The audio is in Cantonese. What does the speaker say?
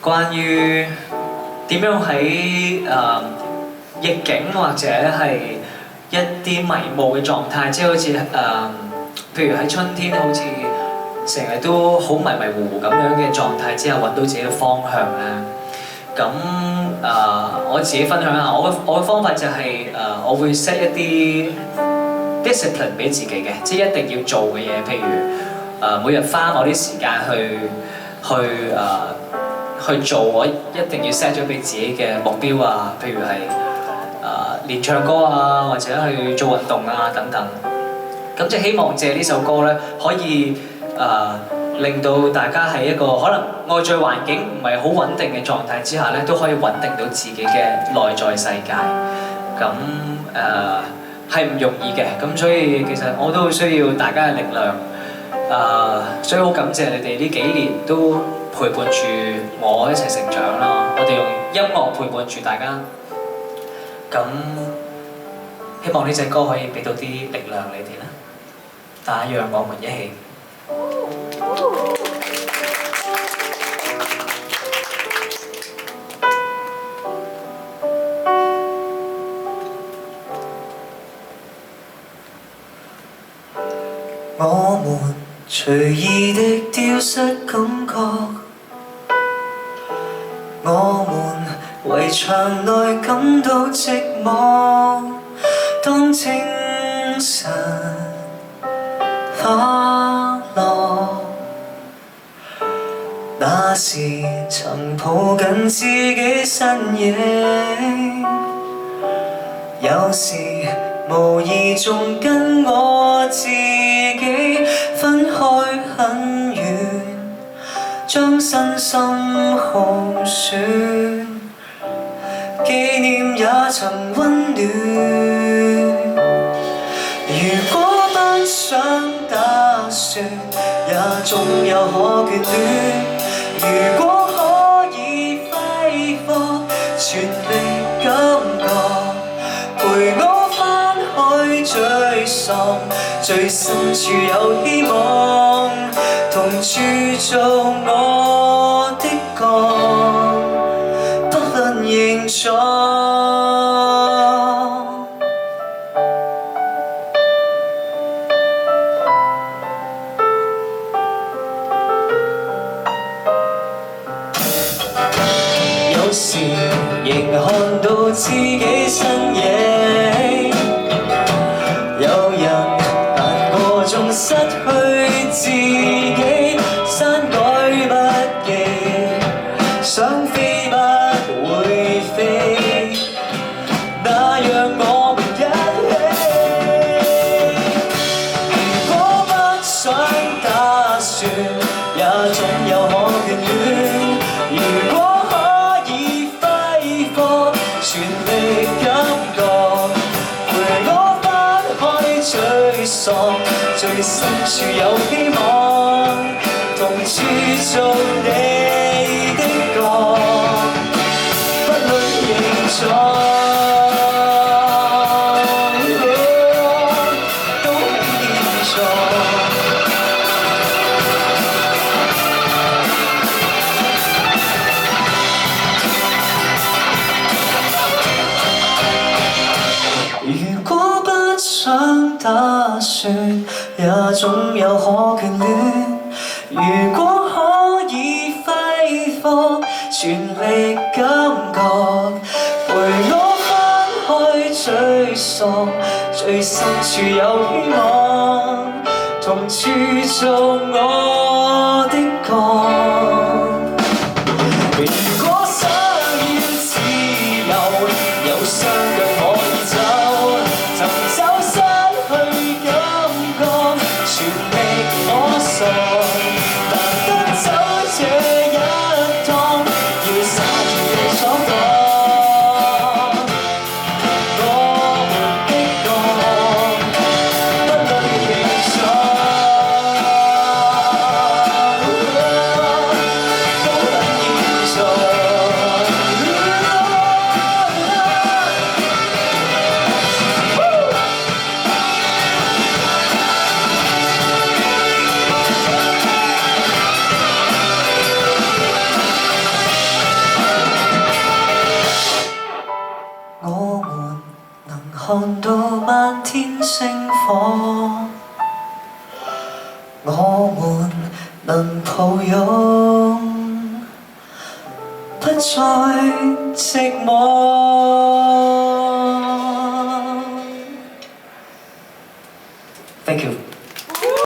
關於點樣喺逆境或者係一啲迷霧嘅狀態，即係好似譬如喺春天，好似成日都好迷迷糊糊咁樣嘅狀態之下，揾到自己嘅方向咧。咁我自己分享下，我嘅方法就係我會 set 一啲 discipline 俾自己嘅，即係一定要做嘅嘢，譬如每日花某啲時間去做我一定要 set 咗俾自己嘅目標啊，譬如係練唱歌啊，或者去做運動啊等等。咁就希望借呢首歌咧，可以令到大家喺一個可能外在環境唔係好穩定嘅狀態之下咧，都可以穩定到自己嘅內在世界。咁係唔容易嘅，咁所以其實我都好需要大家嘅力量。所以好感謝你哋呢幾年都陪伴住我一齊成長啦。我哋用音樂陪伴住大家。咁希望呢隻歌可以俾到啲力量你哋啦。大家讓我們一起。我們隨意的丟失感覺，我們圍牆內感到寂寞。當清晨花落，那時曾抱緊自己身影，有時無意中跟我自己分開很遠，將身心耗損，紀念也曾溫暖。如果不想打算，也總有可眷戀。如果可以揮霍全力感覺，陪我翻去追溯，最深處有希望，同住做我的歌，不論形狀。有時仍看到自己身影，有人難過中失去自己，刪改筆記，想飛不會飛，那讓我們一起。如果不想打算，也總有可眷戀。如果全力感覺，陪我翻開追溯，最深處有希望，同住做你的歌，不論形狀。如果不想打算，也總有可眷戀。如果可以揮霍全力感覺，陪我翻開追溯，最深處有希望，同住做我的歌。如果想要自由，有雙腳可以走，尋找失去感覺，全力摸索，難得走這一趟，要灑脱地闖蕩，我們的歌，不論形狀。看到漫天星火，我們能抱擁，不再寂寞。